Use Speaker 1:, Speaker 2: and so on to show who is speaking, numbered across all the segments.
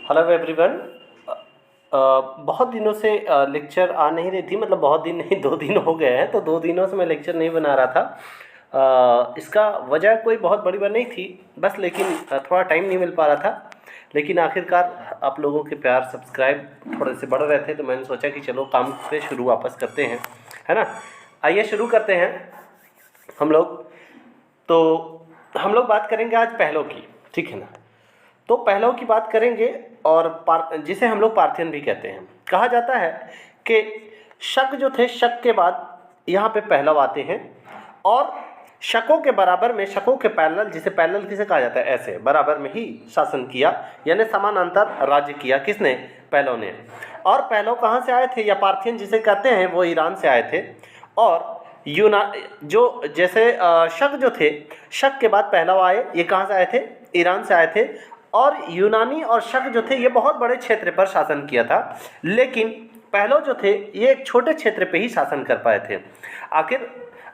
Speaker 1: Hello everyone. बहुत दिनों से लेक्चर आ नहीं रही थी, मतलब बहुत दिन नहीं, 2 दिन हो गए हैं, तो 2 दिनों से मैं लेक्चर नहीं बना रहा था। इसका वजह कोई बहुत बड़ी बात नहीं थी, बस लेकिन थोड़ा टाइम नहीं मिल पा रहा था। लेकिन आखिरकार आप लोगों के प्यार सब्सक्राइब थोड़े से बढ़ रहे थे, तो मैंने सोचा कि चलो काम पे शुरू वापस करते हैं, है ना। आइए शुरू करते हैं हम लोग। तो हम लोग बात करेंगे आज पहलों की, ठीक है ना। तो पहलों की बात करेंगे और जिसे हम लोग पार्थियन भी कहते हैं। कहा जाता है कि शक जो थे, शक के बाद यहाँ पे पहलव आते हैं और शकों के बराबर में, शकों के पैरेलल, जिसे पैरेलल किसे कहा जाता है, ऐसे बराबर में ही शासन किया, यानी समानांतर राज्य किया। किसने? पहलव ने। और पहलव कहाँ से आए थे, या पार्थियन जिसे कहते हैं, वो ईरान से आए थे। और जो जैसे शक जो थे, शक के बाद पहलव आए, ये कहाँ से आए थे? ईरान से आए थे। और यूनानी और शक जो थे, ये बहुत बड़े क्षेत्र पर शासन किया था, लेकिन पहलव जो थे ये एक छोटे क्षेत्र पे ही शासन कर पाए थे। आखिर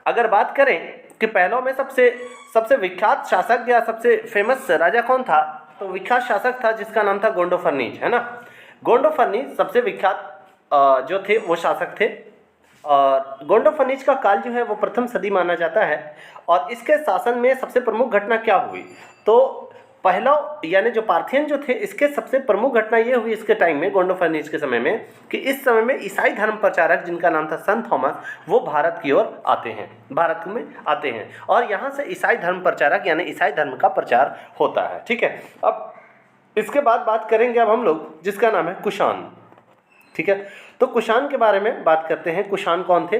Speaker 1: अगर बात करें कि पहलव में सबसे विख्यात शासक या सबसे फेमस राजा कौन था, तो विख्यात शासक था जिसका नाम था गोंडोफर्नीज, है ना। गोंडोफर्नीज सबसे विख्यात जो थे वो शासक थे। और गोंडोफर्नीज का काल जो है वो प्रथम सदी माना जाता है। और इसके शासन में सबसे प्रमुख घटना क्या हुई, तो पहलव यानी जो पार्थियन जो थे, इसके सबसे प्रमुख घटना ये हुई इसके टाइम में, गोंडोफर्नीज के समय में, कि इस समय में ईसाई धर्म प्रचारक जिनका नाम था संत थॉमस, वो भारत की ओर आते हैं, भारत में आते हैं। और यहाँ से ईसाई धर्म प्रचारक यानी ईसाई धर्म का प्रचार होता है, ठीक है। अब इसके बाद बात करेंगे अब हम लोग, जिसका नाम है कुषाण, ठीक है। तो कुषाण के बारे में बात करते हैं। कुषाण कौन थे?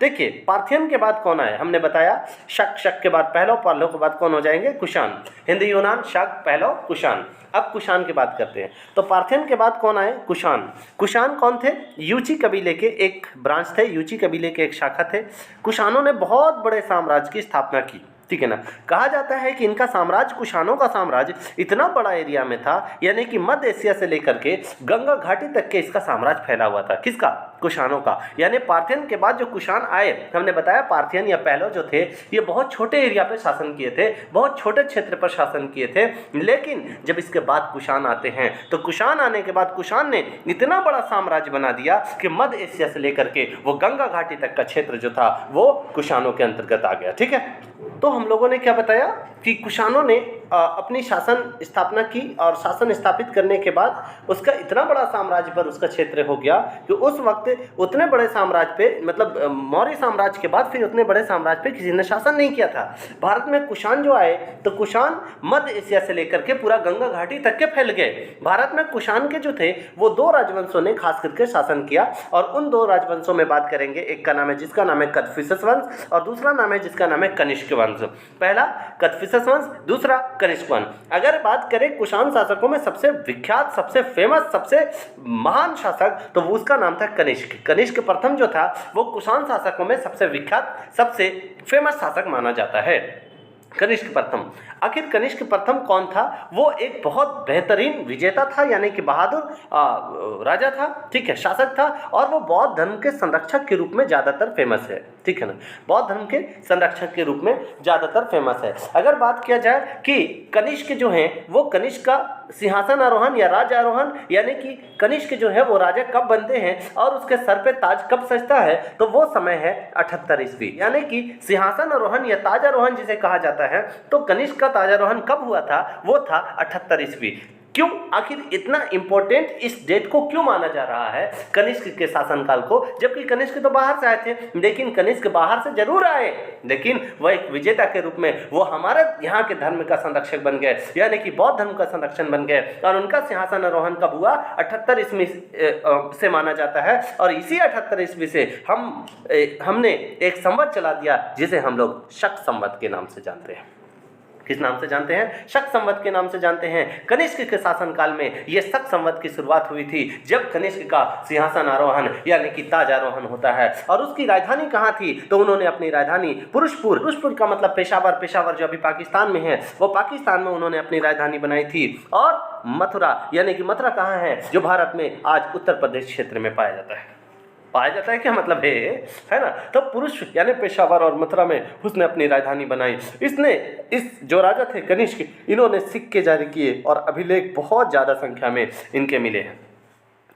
Speaker 1: देखिए, पार्थियन के बाद कौन आए, हमने बताया शक के बाद पहलव, पहलव के बाद कौन हो जाएंगे? कुषाण। हिंदी यूनान, शक, पहलव, कुषाण। अब कुषाण की बात करते हैं। तो पार्थियन के बाद कौन आए? कुषाण। कुषाण कौन थे? यूची कबीले के एक ब्रांच थे, यूची कबीले के एक शाखा थे। कुषाणों ने बहुत बड़े साम्राज्य की स्थापना की, ठीक है ना। कहा जाता है कि इनका साम्राज्य, कुषाणों का साम्राज्य इतना बड़ा एरिया में था, यानी कि मध्य एशिया से लेकर के गंगा घाटी तक के इसका साम्राज्य फैला हुआ था। किसका? कुषाणों का। यानी पार्थियन के बाद जो कुषाण आए, हमने बताया पार्थियन या पहलव जो थे, ये बहुत छोटे एरिया पे शासन किए थे, बहुत छोटे क्षेत्र पर शासन किए थे। लेकिन जब इसके बाद कुषाण आते हैं, तो कुषाण आने के बाद कुषाण ने इतना बड़ा साम्राज्य बना दिया कि मध्य एशिया से लेकर के वो गंगा घाटी तक का क्षेत्र जो था वो कुषाणों के अंतर्गत आ गया, ठीक है। तो हम लोगों ने क्या बताया कि कुषाणों ने अपनी शासन स्थापना की, और शासन स्थापित करने के बाद उसका इतना बड़ा साम्राज्य पर उसका क्षेत्र हो गया कि उस वक्त उतने बड़े साम्राज्य पे, मतलब मौर्य साम्राज्य के बाद फिर उतने बड़े साम्राज्य पे किसी ने शासन नहीं किया था। भारत में कुषाण जो आए, तो कुषाण मध्य एशिया से लेकर के पूरा गंगा घाटी तक के फैल गए। भारत में कुषाण के जो थे वो 2 राजवंशों ने खास करके शासन किया, और उन 2 राजवंशों में बात करेंगे। एक का नाम है जिसका नाम है कदफिसस वंश, और दूसरा नाम है जिसका नाम है कनिष्क वंश। पहला कदफिसस वंश, दूसरा कनिष्क वंश। अगर बात करें कुषाण शासकों में सबसे विख्यात, सबसे फेमस, सबसे महान शासक, तो वो उसका नाम था कनिष्क। कनिष्क प्रथम जो था वो कुषाण शासकों में सबसे विख्यात, सबसे फेमस शासक माना जाता है, कनिष्क प्रथम। आखिर कनिष्क प्रथम कौन था? वो एक बहुत बेहतरीन विजेता था, यानी कि बहादुर राजा था, ठीक है, शासक था। और वो बौद्ध धर्म के संरक्षक के रूप में ज़्यादातर फेमस है, ठीक है ना। बौद्ध धर्म के संरक्षक के रूप में ज़्यादातर फेमस है। अगर बात किया जाए कि कनिष्क जो हैं, वो कनिष्क का सिंहासन आरोहण या राज आरोहण, यानी कि कनिष्क जो है वो राजा कब बनते हैं और उसके सर पे ताज कब सजता है, तो वो समय है 78 ईस्वी। यानी कि सिंहासन आरोहण या ताज आरोहण जिसे कहा जाता है, तो कनिष्क का ताजारोहण कब हुआ था? वो था 78 ईस्वी। क्यों? आखिर इतना इंपॉर्टेंट इस डेट को क्यों माना जा रहा है, कनिष्क के शासनकाल को? जबकि कनिष्क तो बाहर से आए थे, लेकिन कनिष्क बाहर से जरूर आए, लेकिन वह एक विजेता के रूप में वो हमारे यहाँ के धर्म का संरक्षक बन गए, यानी कि बौद्ध धर्म का संरक्षण बन गए। और उनका सिंहासन आरोहण कब हुआ? 78 ईस्वी से माना जाता है। और इसी 78 ईस्वी से हमने एक संवत चला दिया, जिसे हम लोग शक संवत के नाम से जानते हैं। किस नाम से जानते हैं? शक संवत के नाम से जानते हैं। कनिष्क के शासनकाल में यह शक संवत की शुरुआत हुई थी, जब कनिष्क का सिंहासन आरोहण यानी कि ताज आरोहण होता है। और उसकी राजधानी कहाँ थी? तो उन्होंने अपनी राजधानी पुरुषपुर का मतलब पेशावर जो अभी पाकिस्तान में है, वो पाकिस्तान में उन्होंने अपनी राजधानी बनाई थी। और मथुरा, यानी कि मथुरा कहाँ है? जो भारत में आज उत्तर प्रदेश क्षेत्र में पाया जाता है। पाया जाता है क्या मतलब है ना। तब पुरुष यानी पेशावर और मथुरा में उसने अपनी राजधानी बनाई। इसने इस जो राजा थे कनिष्क, इन्होंने सिक्के जारी किए और अभिलेख बहुत ज़्यादा संख्या में इनके मिले हैं,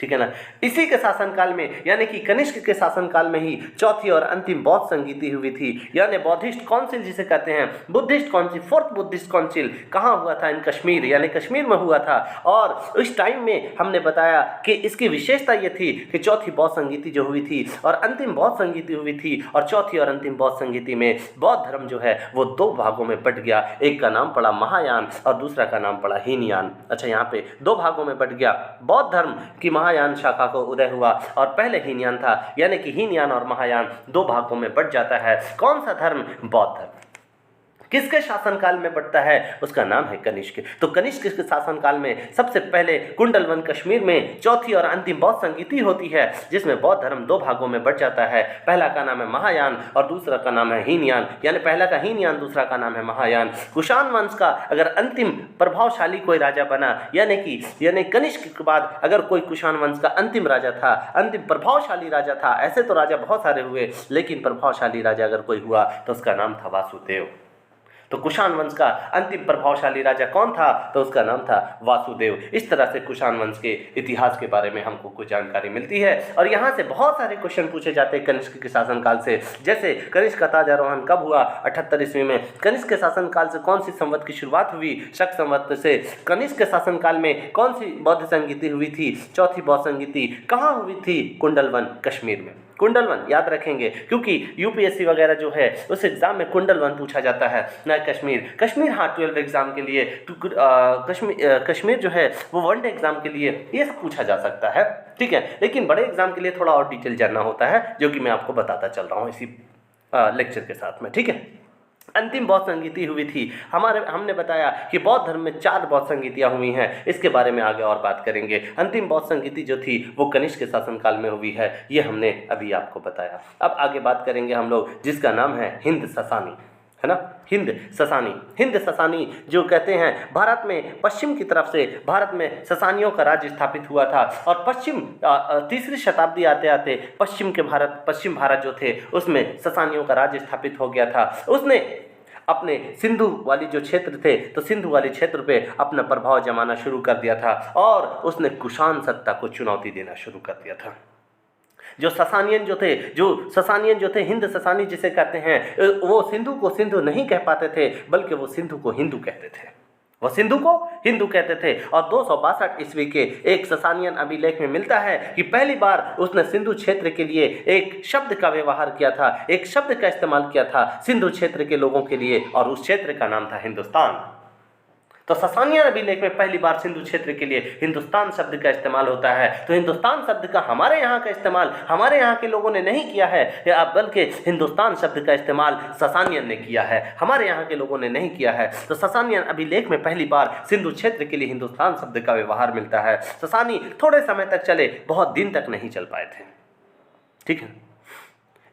Speaker 1: ठीक है ना। इसी के शासनकाल में यानी कि कनिष्क के शासनकाल में ही चौथी और अंतिम बौद्ध संगीति हुई थी, यानी बौद्धिस्ट काउंसिल जिसे कहते हैं, Buddhist council, fourth Buddhist council कहाँ हुआ था? इन कश्मीर यानी कश्मीर में हुआ था। और उस टाइम में हमने बताया कि इसकी विशेषता ये थी कि चौथी बौद्ध संगीति जो हुई थी और अंतिम बौद्ध संगीति हुई थी, और चौथी और अंतिम बौद्ध संगीति में बौद्ध धर्म जो है वो दो भागों में बट गया। एक का नाम पड़ा महायान और दूसरा का नाम पड़ा हीनयान। अच्छा, यहाँ पे दो भागों में बट गया। बौद्ध धर्म की महायान शाखा को उदय हुआ और पहले हीनयान था, यानी कि हीनयान और महायान दो भागों में बट जाता है। कौन सा धर्म? बौद्ध धर्म। किसके शासनकाल में बढ़ता है? उसका नाम है कनिष्क। तो कनिष्क के शासनकाल में सबसे पहले कुंडलवन कश्मीर में चौथी और अंतिम बौद्ध संगीति होती है, जिसमें बौद्ध धर्म दो भागों में बढ़ जाता है। पहला का नाम है महायान और दूसरा का नाम है हीनयान, यानी पहला का हीनयान, दूसरा का नाम है महायान। कुषाण वंश का अगर अंतिम प्रभावशाली कोई राजा बना, यानी कनिष्क के बाद अगर कोई कुषाण वंश का अंतिम राजा था, अंतिम प्रभावशाली राजा था, ऐसे तो राजा बहुत सारे हुए लेकिन प्रभावशाली राजा अगर कोई हुआ तो उसका नाम था वासुदेव। तो कुषाण वंश का अंतिम प्रभावशाली राजा कौन था? तो उसका नाम था वासुदेव। इस तरह से कुषाण वंश के इतिहास के बारे में हमको कुछ जानकारी मिलती है और यहाँ से बहुत सारे क्वेश्चन पूछे जाते हैं कनिष्क के शासनकाल से। जैसे कनिष्क का ताजारोहण कब हुआ? 78 ईस्वी में। कनिष्क के शासनकाल से कौन सी संवत की शुरुआत हुई? शक संवत से। कनिष्क के शासनकाल में कौन सी बौद्ध संगीति हुई थी? चौथी बौद्ध संगीति। कहाँ हुई थी? कुंडलवन कश्मीर में। कुंडलवन याद रखेंगे क्योंकि यूपीएससी वगैरह जो है उस एग्जाम में कुंडलवन पूछा जाता है, ना कश्मीर। हाँ, 12 एग्जाम के लिए कश्मीर जो है वो वनडे एग्जाम के लिए ये सब पूछा जा सकता है, ठीक है। लेकिन बड़े एग्जाम के लिए थोड़ा और डिटेल जानना होता है, जो कि मैं आपको बताता चल रहा हूँ इसी लेक्चर के साथ में, ठीक है। अंतिम बौद्ध संगीति हुई थी। हमने बताया कि बौद्ध धर्म में 4 बौद्ध संगीतियाँ हुई हैं, इसके बारे में आगे और बात करेंगे। अंतिम बौद्ध संगीति जो थी वो कनिष्क के शासनकाल में हुई है, ये हमने अभी आपको बताया। अब आगे बात करेंगे हम लोग जिसका नाम है हिंद ससानी, है ना। हिंद ससानी जो कहते हैं भारत में पश्चिम की तरफ से भारत में ससानियों का राज्य स्थापित हुआ था और पश्चिम 3री शताब्दी आते आते पश्चिम भारत जो थे उसमें ससानियों का राज्य स्थापित हो गया था। उसने अपने सिंधु वाली जो क्षेत्र थे तो सिंधु वाले क्षेत्र पे अपना प्रभाव जमाना शुरू कर दिया था और उसने कुषाण सत्ता को चुनौती देना शुरू कर दिया था। जो ससानियन जो थे हिंद ससानी जिसे कहते हैं, वो सिंधु को सिंधु नहीं कह पाते थे बल्कि वो सिंधु को हिंदू कहते थे। वो सिंधु को हिंदू कहते थे और 262 ईस्वी के एक ससानियन अभिलेख में मिलता है कि पहली बार उसने सिंधु क्षेत्र के लिए एक शब्द का व्यवहार किया था, एक शब्द का इस्तेमाल किया था सिंधु क्षेत्र के लोगों के लिए और उस क्षेत्र का नाम था हिंदुस्तान। तो ससानियन अभिलेख में पहली बार सिंधु क्षेत्र के लिए हिंदुस्तान शब्द का इस्तेमाल होता है। तो हिंदुस्तान शब्द का हमारे यहाँ का इस्तेमाल हमारे यहाँ के लोगों ने नहीं किया है, बल्कि हिंदुस्तान शब्द का इस्तेमाल ससानियन ने किया है, हमारे यहाँ के लोगों ने नहीं किया है। तो ससानियन अभिलेख में पहली बार सिंधु क्षेत्र के लिए हिंदुस्तान शब्द का व्यवहार मिलता है। ससानी थोड़े समय तक चले, बहुत दिन तक नहीं चल पाए थे, ठीक है।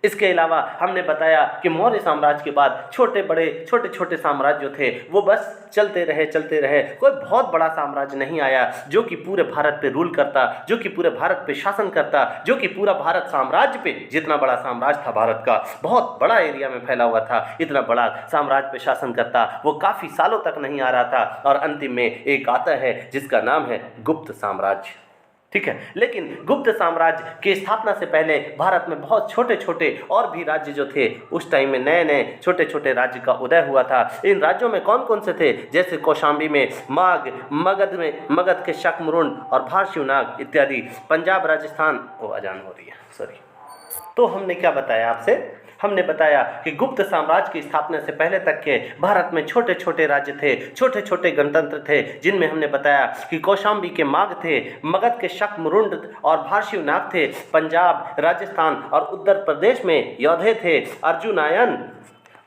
Speaker 1: इसके अलावा हमने बताया कि मौर्य साम्राज्य के बाद छोटे छोटे साम्राज्य जो थे वो बस चलते रहे। कोई बहुत बड़ा साम्राज्य नहीं आया जो कि पूरे भारत पे रूल करता, जो कि पूरे भारत पे शासन करता, जो कि पूरा भारत साम्राज्य पे, जितना बड़ा साम्राज्य था भारत का, बहुत बड़ा एरिया में फैला हुआ था, इतना बड़ा साम्राज्य पे शासन करता, वो काफ़ी सालों तक नहीं आ रहा था। और अंतिम में एक आता है जिसका नाम है गुप्त साम्राज्य, ठीक है। लेकिन गुप्त साम्राज्य की स्थापना से पहले भारत में बहुत छोटे छोटे और भी राज्य जो थे उस टाइम में नए छोटे छोटे राज्य का उदय हुआ था। इन राज्यों में कौन कौन से थे? जैसे कौशाम्बी में माघ, मगध के शकमुरुंड और भारशिवनाग इत्यादि। पंजाब, राजस्थान, अजान हो रही है, सॉरी। तो हमने क्या बताया आपसे? हमने बताया कि गुप्त साम्राज्य की स्थापना से पहले तक के भारत में छोटे छोटे राज्य थे, छोटे छोटे गणतंत्र थे, जिनमें हमने बताया कि कौशाम्बी के माघ थे, मगध के शकमुरुंड और भारशिवनाग थे, पंजाब, राजस्थान और उत्तर प्रदेश में योधे थे, अर्जुनायन,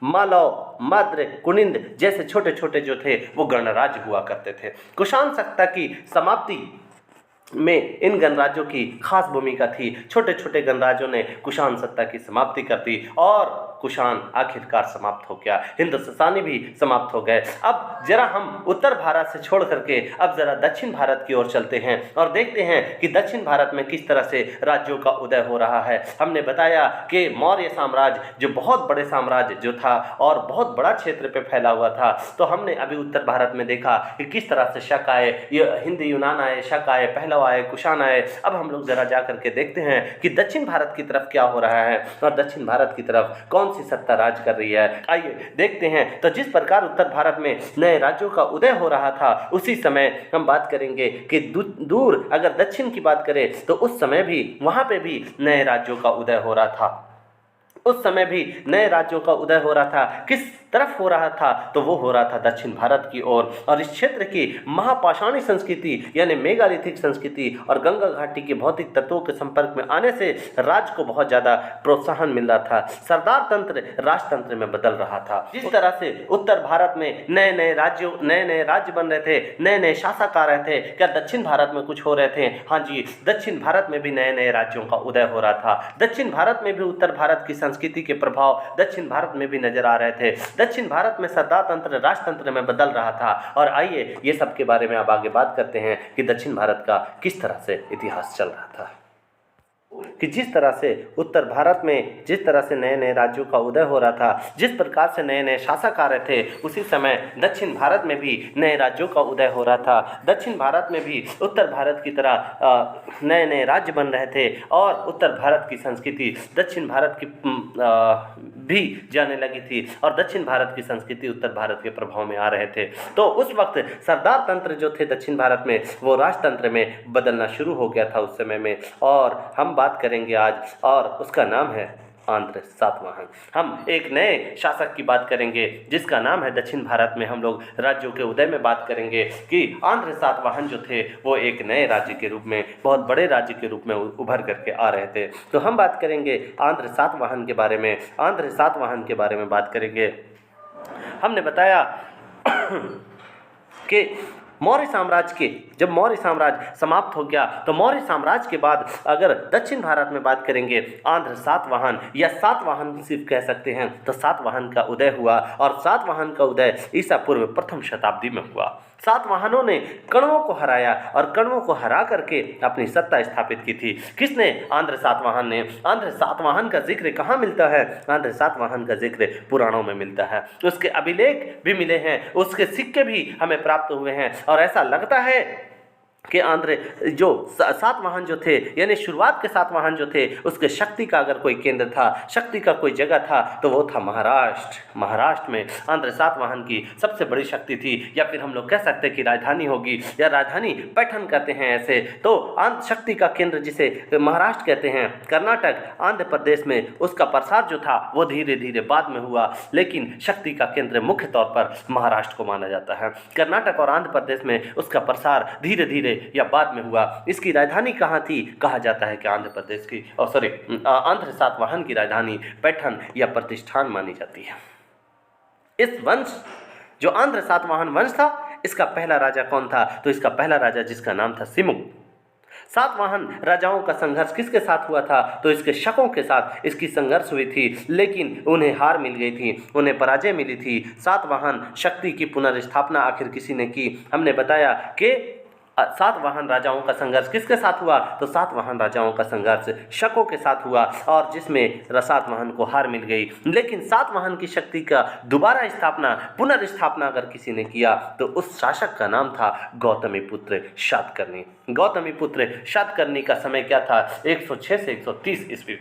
Speaker 1: मालव, मद्र, कुनिंद जैसे छोटे छोटे जो थे वो गणराज्य हुआ करते थे। कुषाण सत्ता की समाप्ति में इन गणराज्यों की खास भूमिका थी। छोटे छोटे गणराज्यों ने कुषाण सत्ता की समाप्ति कर दी और कुषाण आखिरकार समाप्त हो गया, हिंद ससानी भी समाप्त हो गए। अब जरा हम उत्तर भारत से छोड़ करके अब जरा दक्षिण भारत की ओर चलते हैं और देखते हैं कि दक्षिण भारत में किस तरह से राज्यों का उदय हो रहा है। हमने बताया कि मौर्य साम्राज्य जो बहुत बड़े साम्राज्य जो था और बहुत बड़ा क्षेत्र पे फैला हुआ था, तो हमने अभी उत्तर भारत में देखा कि किस तरह से शक आए, हिंद यूनान आए, शक आए, पहलव आए, कुषाण आए। अब हम लोग जरा जा करके देखते हैं कि दक्षिण भारत की तरफ क्या हो रहा है और दक्षिण भारत की तरफ कौन सी सत्ता राज कर रही है। आइए देखते हैं। तो जिस प्रकार उत्तर भारत में नए राज्यों का उदय हो रहा था, उसी समय हम बात करेंगे कि दूर अगर दक्षिण की बात करें तो उस समय भी वहां पे भी नए राज्यों का उदय हो रहा था। उस समय भी नए राज्यों का उदय हो रहा था। किस तरफ हो रहा था? तो वो हो रहा था दक्षिण भारत की ओर। और इस क्षेत्र की महापाषाणी संस्कृति यानी मेगालिथिक संस्कृति और गंगा घाटी के भौतिक तत्वों के संपर्क में आने से राज्य को बहुत ज्यादा प्रोत्साहन मिल रहा था। सरदार तंत्र राजतंत्र में बदल रहा था। जिस तरह से उत्तर भारत में नए नए राज्य बन रहे थे, नए नए शासक आ रहे थे, क्या दक्षिण भारत में कुछ हो रहे थे? हाँ जी, दक्षिण भारत में भी नए नए राज्यों का उदय हो रहा था। दक्षिण भारत में भी उत्तर भारत की संस्कृति के प्रभाव दक्षिण भारत में भी नजर आ रहे थे। दक्षिण भारत में सरदार तंत्र राजतंत्र में बदल रहा था। और आइए ये सब के बारे में अब आगे बात करते हैं कि दक्षिण भारत का किस तरह से इतिहास चल रहा था, कि जिस तरह से उत्तर भारत में जिस तरह से नए नए राज्यों का उदय हो रहा था, जिस प्रकार से नए नए शासक आ रहे थे, उसी समय दक्षिण भारत में भी नए राज्यों का उदय हो रहा था। दक्षिण भारत में भी उत्तर भारत की तरह नए नए राज्य बन रहे थे और उत्तर भारत की संस्कृति दक्षिण भारत की भी जाने लगी थी और दक्षिण भारत की संस्कृति उत्तर भारत के प्रभाव में आ रहे थे। तो उस वक्त सरदार तंत्र जो थे दक्षिण भारत में, वो राजतंत्र में बदलना शुरू हो गया था उस समय में। और हम बात करेंगे आज, और उसका नाम है आंध्र सातवाहन। हम एक नए शासक की बात करेंगे जिसका नाम है, दक्षिण भारत में हम लोग राज्यों के उदय में बात करेंगे कि आंध्र सातवाहन जो थे वो एक नए राज्य के रूप में, बहुत बड़े राज्य के रूप में उभर करके आ रहे थे। तो हम बात करेंगे आंध्र सातवाहन के बारे में। आंध्र सातवाहन के बारे में बात करेंगे। हमने बताया कि जब मौर्य साम्राज्य समाप्त हो गया, तो मौर्य साम्राज्य के बाद अगर दक्षिण भारत में बात करेंगे, आंध्र सातवाहन या सातवाहन सिर्फ कह सकते हैं, तो सातवाहन का उदय हुआ। और सातवाहन का उदय ईसा पूर्व प्रथम शताब्दी में हुआ। सातवाहनों ने कण्वों को हराया और कण्वों को हरा करके अपनी सत्ता स्थापित की थी। किसने? आंध्र सातवाहन ने। आंध्र सातवाहन का जिक्र कहाँ मिलता है? आंध्र सातवाहन का जिक्र पुराणों में मिलता है। उसके अभिलेख भी मिले हैं, उसके सिक्के भी हमें प्राप्त हुए हैं। और ऐसा लगता है कि आंध्र जो सातवाहन जो थे, यानी शुरुआत के सातवाहन जो थे, उसके शक्ति का अगर कोई केंद्र था, शक्ति का कोई जगह था, तो वो था महाराष्ट्र। महाराष्ट्र में आंध्र सातवाहन की सबसे बड़ी शक्ति थी, या फिर हम लोग कह सकते हैं कि राजधानी होगी, या राजधानी पैठन कहते हैं ऐसे। तो आंध्र शक्ति का केंद्र जिसे महाराष्ट्र कहते हैं, कर्नाटक आंध्र प्रदेश में उसका प्रसार जो था वो धीरे धीरे बाद में हुआ, लेकिन शक्ति का केंद्र मुख्य तौर पर महाराष्ट्र को माना जाता है। कर्नाटक और आंध्र प्रदेश में उसका प्रसार धीरे धीरे या बाद में हुआ। इसकी राजधानी कहाँ थी? कहा जाता है कि आंध्र प्रदेश की आंध्र सातवाहन की राजधानी पैठन या प्रतिष्ठान मानी जाती है। इस वंश जो आंध्र सातवाहन वंश था, इसका पहला राजा कौन था? तो इसका पहला राजा जिसका नाम था सिमुक। सातवाहन राजाओं का संघर्ष किसके साथ हुआ था? तो इसके शकों के साथ इसकी संघर्ष हुई थी, लेकिन उन्हें हार मिल गई थी, उन्हें पराजय मिली थी। सातवाहन शक्ति की पुनर्स्थापना आखिर किसी ने की। हमने बताया कि सातवाहन राजाओं का संघर्ष किसके साथ हुआ? तो सातवाहन राजाओं का संघर्ष शकों के साथ हुआ, और जिसमें सातवाहन को हार मिल गई। लेकिन सातवाहन की शक्ति का दोबारा स्थापना, पुनर्स्थापना अगर किसी ने किया, तो उस शासक का नाम था गौतमीपुत्र शातकर्णी। गौतमीपुत्र शातकर्णी का समय क्या था? 106 से 130 ईस्वी।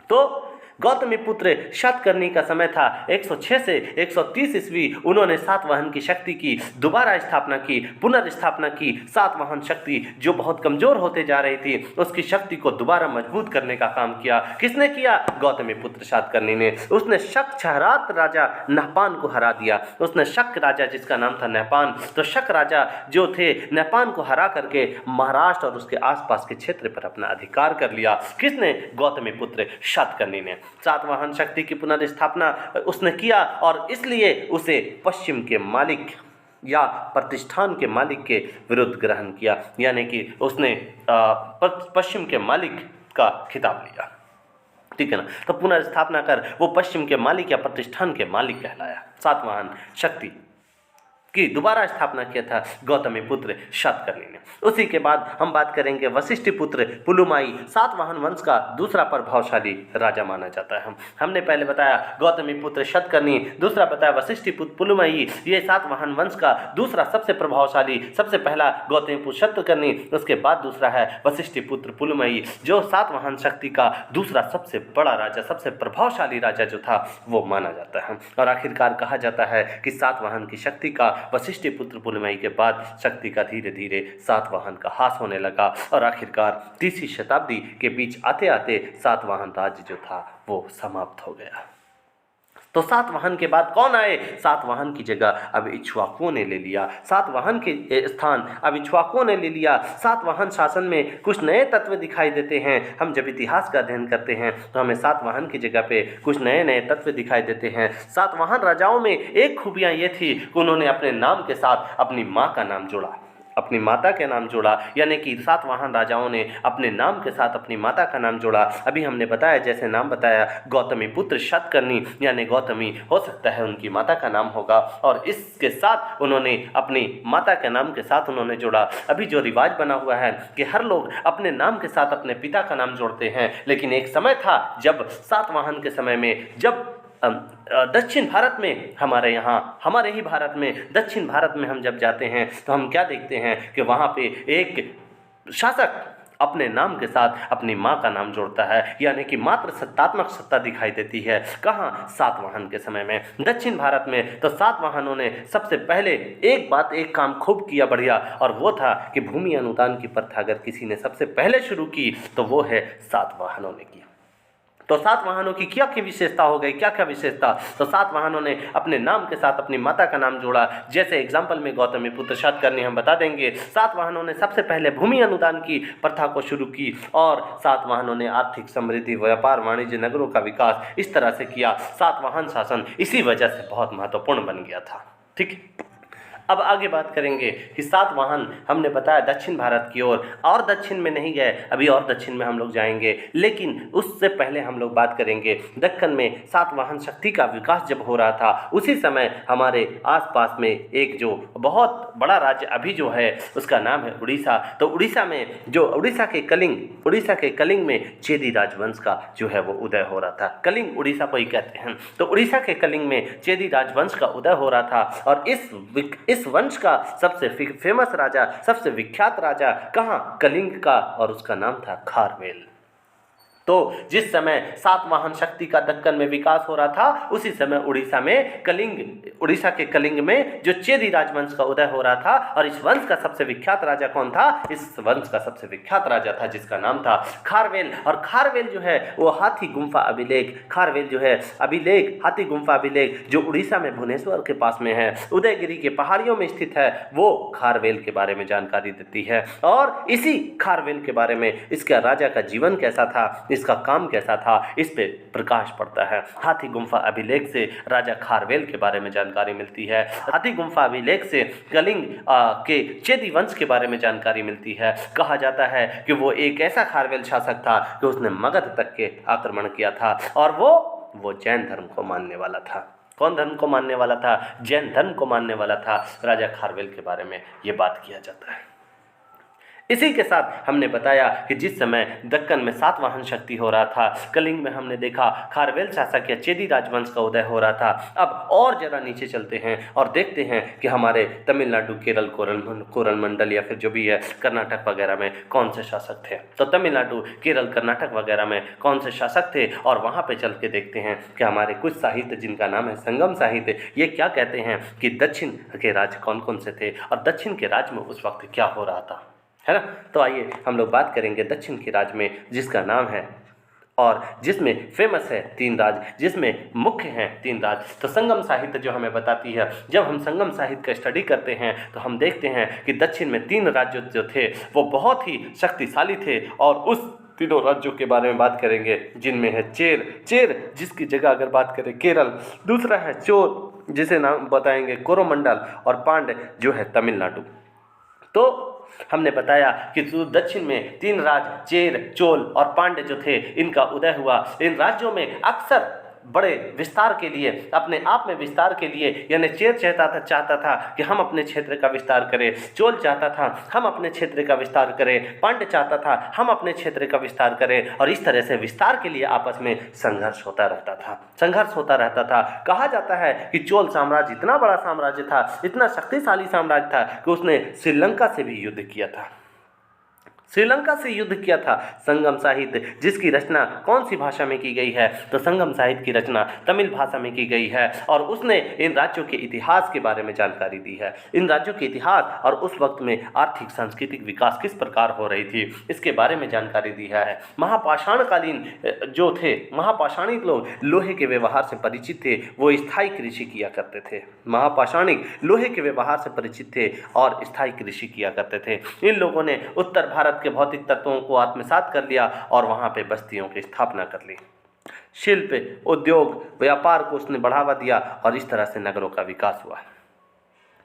Speaker 1: तो गौतमीपुत्र शातकर्णी का समय था 106 से 130 ईस्वी। उन्होंने सातवाहन की शक्ति की दोबारा स्थापना की, पुनर्स्थापना की। सातवाहन शक्ति जो बहुत कमजोर होते जा रही थी, उसकी शक्ति को दोबारा मजबूत करने का काम किया। किसने किया? गौतमीपुत्र शातकर्णी ने। उसने शक छहरात राजा नहपान को हरा दिया। उसने शक राजा जिसका नाम था नहपान, तो शक राजा जो थे नहपान को हरा करके महाराष्ट्र और उसके आसपास के क्षेत्र पर अपना अधिकार कर लिया। किसने? गौतमीपुत्र शातकर्णी ने। सातवाहन शक्ति की पुनर्स्थापना उसने किया, और इसलिए उसे पश्चिम के मालिक या प्रतिष्ठान के मालिक के विरुद्ध ग्रहण किया, यानी कि उसने पश्चिम के मालिक का खिताब लिया। ठीक है ना। तो पुनर्स्थापना कर वो पश्चिम के मालिक या प्रतिष्ठान के मालिक कहलाया। सातवाहन शक्ति की दोबारा स्थापना किया था गौतमी पुत्र शातकर्णी ने। उसी के बाद हम बात करेंगे वशिष्ठ पुत्र पुलुमाई, सातवाहन वंश का दूसरा प्रभावशाली राजा माना जाता है। हमने पहले बताया गौतमी पुत्र शातकर्णी, दूसरा बताया वशिष्ठ पुत्र पुलुमाई, ये सातवाहन वंश का दूसरा सबसे प्रभावशाली, सबसे पहला गौतमी पुत्र शातकर्णी, उसके बाद दूसरा है वशिष्ठ पुत्र पुलुमाई, जो सातवाहन शक्ति का दूसरा सबसे बड़ा राजा, सबसे प्रभावशाली राजा जो था वो माना जाता है। और आखिरकार कहा जाता है कि सातवाहन की शक्ति का वशिष्ठ पुत्र पुलुमाई के बाद शक्ति का धीरे धीरे सातवाहन का ह्रास होने लगा और आखिरकार 3वीं शताब्दी के बीच आते आते सातवाहन राज्य जो था वो समाप्त हो गया। तो सातवाहन के बाद कौन आए? सातवाहन की जगह अब इक्ष्वाकुओं ने ले लिया। सातवाहन के स्थान अब इक्ष्वाकुओं ने ले लिया। सातवाहन शासन में कुछ नए तत्व दिखाई देते हैं। हम जब इतिहास का अध्ययन करते हैं तो हमें सातवाहन की जगह पे कुछ नए नए तत्व दिखाई देते हैं। सातवाहन राजाओं में एक खूबियाँ ये थी कि उन्होंने अपने नाम के साथ अपनी माँ का नाम जोड़ा, अपनी माता के नाम जोड़ा, यानी कि सातवाहन राजाओं ने अपने नाम के साथ अपनी माता का नाम जोड़ा। अभी हमने बताया, जैसे नाम बताया गौतमी पुत्र शातकर्णी, यानी गौतमी हो सकता है उनकी माता का नाम होगा, और इसके साथ उन्होंने अपनी माता के नाम के साथ उन्होंने जोड़ा। अभी जो रिवाज बना हुआ है कि हर लोग अपने नाम के साथ अपने पिता का नाम जोड़ते हैं, लेकिन एक समय था जब सातवाहन के समय में, जब दक्षिण भारत में, हमारे ही भारत में, दक्षिण भारत में हम जब जाते हैं तो हम क्या देखते हैं कि वहाँ पे एक शासक अपने नाम के साथ अपनी माँ का नाम जोड़ता है, यानी कि मात्र सत्तात्मक सत्ता दिखाई देती है। कहाँ? सातवाहन के समय में दक्षिण भारत में। तो सातवाहनों ने सबसे पहले एक काम खूब किया बढ़िया, और वो था कि भूमि अनुदान की प्रथा अगर किसी ने सबसे पहले शुरू की तो वो है सातवाहनों ने की। तो सातवाहनों की क्या क्या विशेषता हो गई, क्या क्या विशेषता? तो सातवाहनों ने अपने नाम के साथ अपनी माता का नाम जोड़ा। जैसे एग्जाम्पल में गौतमी पुत्र शातकर्णी हम बता देंगे। सातवाहनों ने सबसे पहले भूमि अनुदान की प्रथा को शुरू की, और सातवाहनों ने आर्थिक समृद्धि, व्यापार, वाणिज्य, नगरों का विकास इस तरह से किया। सातवाहन शासन इसी वजह से बहुत महत्वपूर्ण बन गया था। ठीक, अब आगे बात करेंगे कि सातवाहन हमने बताया दक्षिण भारत की ओर, और दक्षिण में नहीं गए, अभी और दक्षिण में हम लोग जाएंगे, लेकिन उससे पहले हम लोग बात करेंगे दक्कन में सातवाहन शक्ति का विकास जब हो रहा था, उसी समय हमारे आसपास में एक जो बहुत बड़ा राज्य अभी जो है उसका नाम है उड़ीसा। तो उड़ीसा में जो उड़ीसा के कलिंग में चेदी राजवंश का जो है वो उदय हो रहा था। कलिंग उड़ीसा को ही कहते हैं। तो उड़ीसा के कलिंग में चेदी राजवंश का उदय हो रहा था, और इस वंश का सबसे फेमस राजा, सबसे विख्यात राजा कहाँ? कलिंग का, और उसका नाम था खारवेल। तो जिस समय सातवाहन शक्ति का दक्कन में विकास हो रहा था, उसी समय उड़ीसा के कलिंग में जो चेदी राजवंश का उदय हो रहा था, और इस वंश का सबसे विख्यात राजा कौन था? इस वंश का सबसे विख्यात राजा था जिसका नाम था खारवेल। और खारवेल जो है वो हाथी गुम्फा अभिलेख जो उड़ीसा में भुवनेश्वर के पास में है, उदयगिरी के पहाड़ियों में स्थित है, वो खारवेल के बारे में जानकारी देती है। और इसी खारवेल के बारे में, इसका राजा का जीवन कैसा था, इसका काम कैसा था, इस पे प्रकाश पड़ता है। हाथी गुम्फा अभिलेख से राजा खारवेल के बारे में जानकारी मिलती है। हाथी गुम्फा अभिलेख से कलिंग के चेदी वंश के बारे में जानकारी मिलती है। कहा जाता है कि वो एक ऐसा खारवेल शासक था कि उसने मगध तक के आक्रमण किया था, और वो जैन धर्म को मानने वाला था। कौन धर्म को मानने वाला था? जैन धर्म को मानने वाला था। राजा खारवेल के बारे में ये बात किया जाता है। इसी के साथ हमने बताया कि जिस समय दक्कन में सातवाहन शक्ति हो रहा था, कलिंग में हमने देखा खारवेल शासक या चेदी राजवंश का उदय हो रहा था। अब और जरा नीचे चलते हैं और देखते हैं कि हमारे तमिलनाडु, केरल, कोरलमंडल या फिर जो भी है कर्नाटक वगैरह में कौन से शासक थे। तो तमिलनाडु, केरल, कर्नाटक वगैरह में कौन से शासक थे, और वहाँ पर चल के देखते हैं कि हमारे कुछ साहित्य जिनका नाम है संगम साहित्य, ये क्या कहते हैं कि दक्षिण के राज्य कौन कौन से थे और दक्षिण के राज्य में उस वक्त क्या हो रहा था, है ना। तो आइए हम लोग बात करेंगे दक्षिण के राज्य में, जिसका नाम है और जिसमें फेमस है 3 राज्य, जिसमें मुख्य हैं 3 राज्य। तो संगम साहित्य जो हमें बताती है, जब हम संगम साहित्य का स्टडी करते हैं तो हम देखते हैं कि दक्षिण में 3 राज्य जो थे वो बहुत ही शक्तिशाली थे, और उस तीनों राज्यों के बारे में बात करेंगे जिनमें है चेर जिसकी जगह अगर बात करें केरल, दूसरा है चोर जिसे नाम बताएंगे कोरोमंडल, और पांड्य जो है तमिलनाडु। तो हमने बताया कि दक्षिण में 3 राज्य चेर, चोल और पांड्य जो थे इनका उदय हुआ। इन राज्यों में अक्सर बड़े विस्तार के लिए, अपने आप में विस्तार के लिए, यानी चेर चाहता था कि हम अपने क्षेत्र का विस्तार करें, चोल चाहता था हम अपने क्षेत्र का विस्तार करें, पांड्य चाहता था हम अपने क्षेत्र का विस्तार करें, और इस तरह से विस्तार के लिए आपस में संघर्ष होता रहता था। कहा जाता है कि चोल साम्राज्य इतना बड़ा साम्राज्य था, इतना शक्तिशाली साम्राज्य था कि उसने श्रीलंका से भी युद्ध किया था। संगम साहित्य जिसकी रचना कौन सी भाषा में की गई है, तो संगम साहित्य की रचना तमिल भाषा में की गई है, और उसने इन राज्यों के इतिहास के बारे में जानकारी दी है। इन राज्यों के इतिहास और उस वक्त में आर्थिक सांस्कृतिक विकास किस प्रकार हो रही थी, इसके बारे में जानकारी दी है। महापाषाणकालीन जो थे, महापाषाणिक लोग लोहे के व्यवहार से परिचित थे, वो स्थायी कृषि किया करते थे। महापाषाणिक लोहे के व्यवहार से परिचित थे और स्थायी कृषि किया करते थे। इन लोगों ने उत्तर भारत के भौतिक तत्वों को आत्मसात कर लिया और वहां पे बस्तियों की स्थापना कर ली। शिल्प, उद्योग, व्यापार को उसने बढ़ावा दिया और इस तरह से नगरों का विकास हुआ।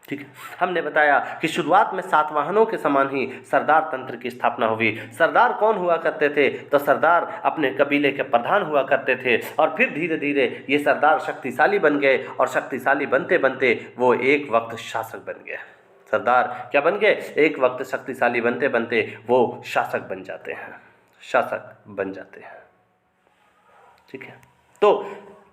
Speaker 1: ठीक है, हमने बताया कि शुरुआत में सातवाहनों के समान ही सरदार तंत्र की स्थापना हुई। सरदार कौन हुआ करते थे, तो सरदार अपने कबीले के प्रधान हुआ करते थे, और फिर धीरे धीरे ये सरदार शक्तिशाली बन गए, और शक्तिशाली बनते बनते वो एक वक्त शासक बन गए। सरदार क्या बन गए, एक वक्त शक्तिशाली बनते बनते वो शासक बन जाते हैं। ठीक है, तो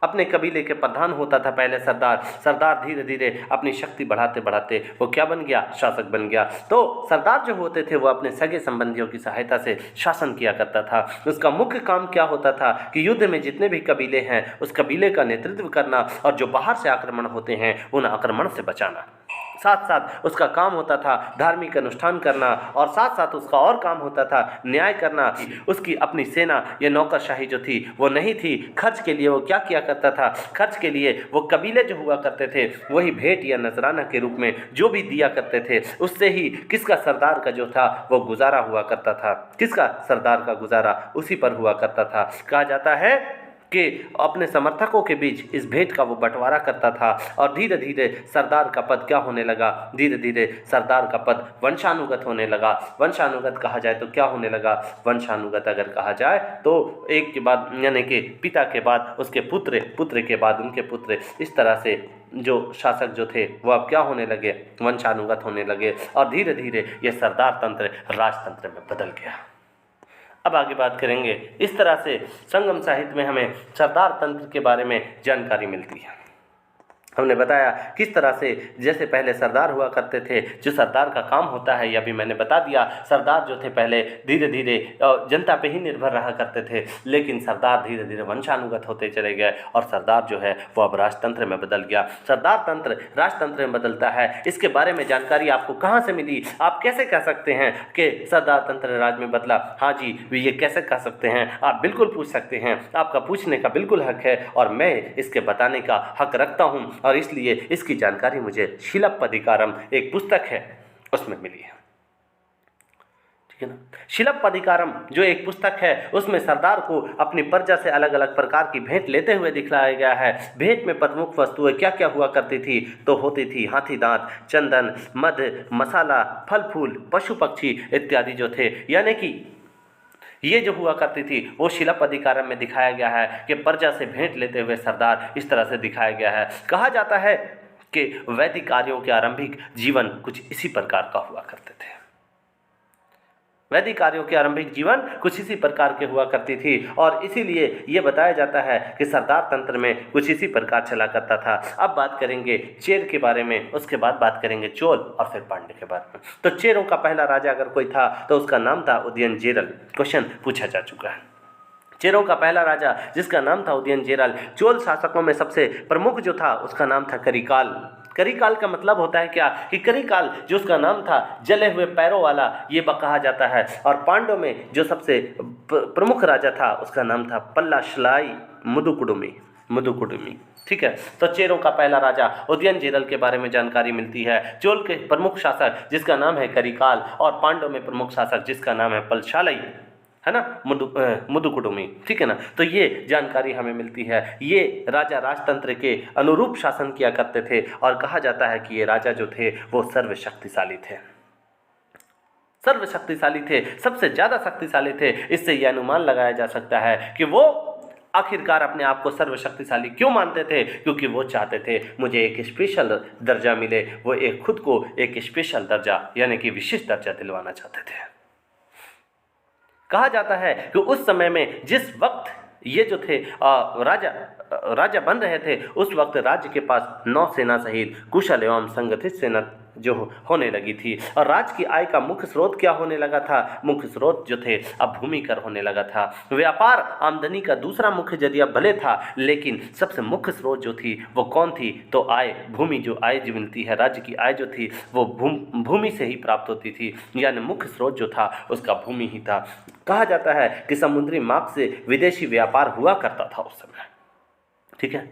Speaker 1: अपने कबीले के प्रधान होता था पहले सरदार धीरे धीरे अपनी शक्ति बढ़ाते बढ़ाते वो क्या बन गया, शासक बन गया। तो सरदार जो होते थे वो अपने सगे संबंधियों की सहायता से शासन किया करता था। उसका मुख्य काम क्या होता था कि युद्ध में जितने भी कबीले हैं उस कबीले का नेतृत्व करना, और जो बाहर से आक्रमण होते हैं उन आक्रमण से बचाना। साथ साथ उसका काम होता था धार्मिक अनुष्ठान करना, और साथ साथ उसका और काम होता था न्याय करना। उसकी अपनी सेना या नौकरशाही जो थी वो नहीं थी। खर्च के लिए वो क्या किया करता था, खर्च के लिए वो कबीले जो हुआ करते थे वही भेंट या नजराना के रूप में जो भी दिया करते थे, उससे ही किसका, सरदार का जो था वो गुजारा हुआ करता था। किसका, सरदार का गुजारा उसी पर हुआ करता था। कहा जाता है कि अपने समर्थकों के बीच इस भेंट का वो बंटवारा करता था, और धीरे धीरे सरदार का पद क्या होने लगा, धीरे धीरे सरदार का पद वंशानुगत होने लगा। वंशानुगत कहा जाए तो क्या होने लगा, वंशानुगत अगर कहा जाए तो एक के बाद, यानी कि पिता के बाद उसके पुत्र, पुत्र के बाद उनके पुत्र, इस तरह से जो शासक जो थे वो अब क्या होने लगे, वंशानुगत होने लगे, और धीरे धीरे ये सरदार तंत्र राजतंत्र में बदल गया। अब आगे बात करेंगे। इस तरह से संगम साहित्य में हमें सरदार तंत्र के बारे में जानकारी मिलती है। हमने बताया किस तरह से, जैसे पहले सरदार हुआ करते थे, जो सरदार का काम होता है यह भी मैंने बता दिया। सरदार जो थे पहले धीरे धीरे जनता पे ही निर्भर रहा करते थे, लेकिन सरदार धीरे धीरे वंशानुगत होते चले गए, और सरदार जो है वो अब राजतंत्र में बदल गया। सरदार तंत्र राजतंत्र में बदलता है, इसके बारे में जानकारी आपको कहाँ से मिली? आप कैसे कह सकते हैं कि सरदार तंत्र राज में बदला? हाँ जी, ये कैसे कह सकते हैं? आप बिल्कुल पूछ सकते हैं, आपका पूछने का बिल्कुल हक है, और मैं इसके बताने का हक रखता हूँ, और इसलिए इसकी जानकारी मुझे शिलप्पदिकारम एक पुस्तक है उसमें मिली है। ठीक है ना। शिलप्पदिकारम जो एक पुस्तक है उसमें सरदार को अपनी प्रजा से अलग अलग प्रकार की भेंट लेते हुए दिखलाया गया है। भेंट में प्रमुख वस्तुएं क्या क्या हुआ करती थी, तो होती थी हाथी दांत, चंदन, मध, मसाला, फल फूल, पशु पक्षी इत्यादि जो थे, यानी कि ये जो हुआ करती थी वो शिलप्पदिकारम में दिखाया गया है कि प्रजा से भेंट लेते हुए सरदार इस तरह से दिखाया गया है। कहा जाता है कि वैदिक आर्यों के आरंभिक जीवन कुछ इसी प्रकार का हुआ करते थे। वैदिक आर्यों के आरंभिक जीवन कुछ इसी प्रकार के हुआ करती थी, और इसीलिए ये बताया जाता है कि सरदार तंत्र में कुछ इसी प्रकार चला करता था। अब बात करेंगे चेर के बारे में, उसके बाद बात करेंगे चोल और फिर पांड्य के बारे में। तो चेरों का पहला राजा अगर कोई था तो उसका नाम था उदयनजेरल। क्वेश्चन पूछा जा चुका है। चेरों का पहला राजा जिसका नाम था उदयनजेरल। चोल शासकों में सबसे प्रमुख जो था उसका नाम था करिकाल। करिकाल का मतलब होता है क्या, कि करिकाल जो उसका नाम था जले हुए पैरों वाला, ये कहा जाता है। और पांडवों में जो सबसे प्रमुख राजा था उसका नाम था पल्लाशलाई मुदुकुडुमी। ठीक है, तो चेरों का पहला राजा उदयनजेरल के बारे में जानकारी मिलती है। चोल के प्रमुख शासक जिसका नाम है करिकाल, और पांडवों में प्रमुख शासक जिसका नाम है पल्शालई, है ना, मुदुकुडुमी। ठीक है ना। तो ये जानकारी हमें मिलती है। ये राजा राजतंत्र के अनुरूप शासन किया करते थे, और कहा जाता है कि ये राजा जो थे वो सर्वशक्तिशाली थे। सर्वशक्तिशाली थे, सबसे ज़्यादा शक्तिशाली थे। इससे यह अनुमान लगाया जा सकता है कि वो आखिरकार अपने आप को सर्वशक्तिशाली क्यों मानते थे, क्योंकि वो चाहते थे मुझे एक स्पेशल दर्जा मिले। वो एक खुद को एक स्पेशल दर्जा यानी कि विशिष्ट दर्जा दिलवाना चाहते थे। कहा जाता है कि उस समय में जिस वक्त ये जो थे राजा बन रहे थे, उस वक्त राज्य के पास नौसेना सहित कुशल एवं संगठित सेना जो होने लगी थी। और राज्य की आय का मुख्य स्रोत क्या होने लगा था? मुख्य स्रोत जो थे अब भूमि कर होने लगा था। व्यापार आमदनी का दूसरा मुख्य जरिया भले था, लेकिन सबसे मुख्य स्रोत जो थी वो कौन थी? तो आय, भूमि। जो आय जो मिलती है, राज्य की आय जो थी वो भूमि से ही प्राप्त होती थी, यानी मुख्य स्रोत जो था उसका भूमि ही था। कहा जाता है कि समुद्री मार्ग से विदेशी व्यापार हुआ करता था उस समय। ठीक है,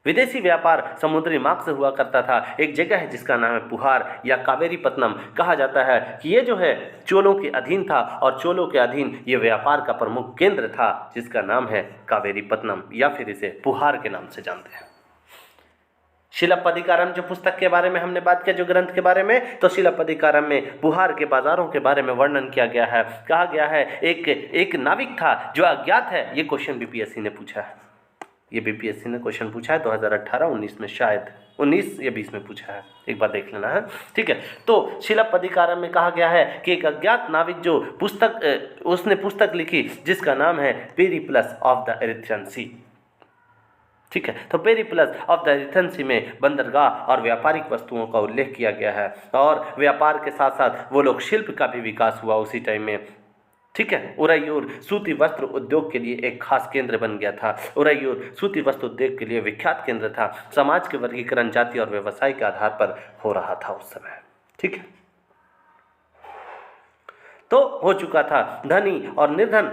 Speaker 1: विदेशी व्यापार समुद्री मार्ग से हुआ करता था। एक जगह है जिसका नाम है पुहार या कावेरीपत्तनम। कहा जाता है कि ये जो है चोलों के अधीन था और चोलों के अधीन ये व्यापार का प्रमुख केंद्र था जिसका नाम है कावेरीपत्तनम या फिर इसे पुहार के नाम से जानते हैं। शिलापदिकारम जो पुस्तक के बारे में हमने बात किया, जो ग्रंथ के बारे में, तो शिलापदिकारम में पुहार के बाजारों के बारे में वर्णन किया गया है। कहा गया है एक नाविक था जो अज्ञात है। ये क्वेश्चन बीपीएससी ने पूछा है, ये बीपीएससी ने क्वेश्चन पूछा है 2018-19 में, शायद 19 या 20 में पूछा है, एक बार देख लेना है। ठीक है, तो शिलापदिकारम में कहा गया है कि एक अज्ञात नाविक जो उसने पुस्तक लिखी जिसका नाम है पेरिप्लस ऑफ द एरिथ्रियन सी। ठीक है, तो पेरिप्लस ऑफ द एरिथ्रियन सी में बंदरगाह और व्यापारिक वस्तुओं का उल्लेख किया गया है। और व्यापार के साथ साथ वो लोग शिल्प का भी विकास हुआ उसी टाइम में। ठीक है, उरैयूर सूती वस्त्र उद्योग के लिए एक खास केंद्र बन गया था। उरैयूर सूती वस्त्र उद्योग के लिए विख्यात केंद्र था। समाज के वर्गीकरण जाति और व्यवसाय के आधार पर हो रहा था उस समय। ठीक है, तो हो चुका था। धनी और निर्धन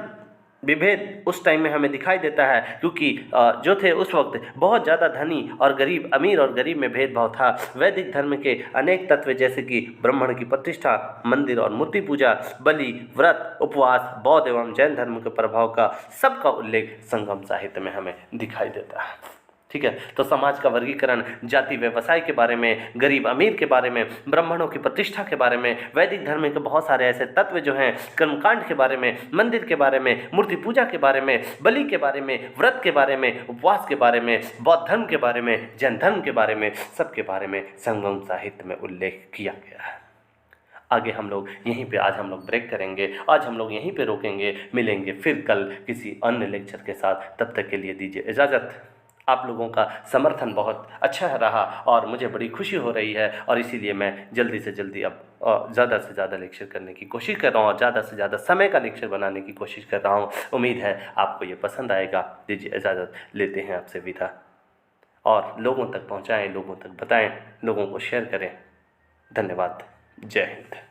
Speaker 1: विभेद उस टाइम में हमें दिखाई देता है, क्योंकि जो थे उस वक्त बहुत ज़्यादा धनी और गरीब, अमीर और गरीब में भेदभाव था। वैदिक धर्म के अनेक तत्व जैसे कि ब्राह्मण की प्रतिष्ठा, मंदिर और मूर्ति पूजा, बलि, व्रत, उपवास, बौद्ध एवं जैन धर्म के प्रभाव का सबका उल्लेख संगम साहित्य में हमें दिखाई देता है। ठीक है, तो समाज का वर्गीकरण, जाति व्यवसाय के बारे में, गरीब अमीर के बारे में, ब्राह्मणों की प्रतिष्ठा के बारे में, वैदिक धर्म के बहुत सारे ऐसे तत्व जो हैं, कर्मकांड के बारे में, मंदिर के बारे में, मूर्ति पूजा के बारे में, बलि के बारे में, व्रत के बारे में, उपवास के बारे में, बौद्ध धर्म के बारे में, जैन धर्म के बारे में, सबके बारे में संगम साहित्य में उल्लेख किया गया है। आगे हम लोग यहीं पे आज हम लोग ब्रेक करेंगे, आज हम लोग यहीं पे रोकेंगे। मिलेंगे फिर कल किसी अन्य लेक्चर के साथ, तब तक के लिए दीजिए इजाज़त। आप लोगों का समर्थन बहुत अच्छा रहा और मुझे बड़ी खुशी हो रही है, और इसीलिए मैं जल्दी से जल्दी अब ज़्यादा से ज़्यादा लेक्चर करने की कोशिश कर रहा हूँ और ज़्यादा से ज़्यादा समय का लेक्चर बनाने की कोशिश कर रहा हूँ। उम्मीद है आपको ये पसंद आएगा। दीजिए इजाज़त, लेते हैं आपसे विदा, और लोगों तक पहुँचाएँ, लोगों तक बताएँ, लोगों को शेयर करें। धन्यवाद। जय हिंद।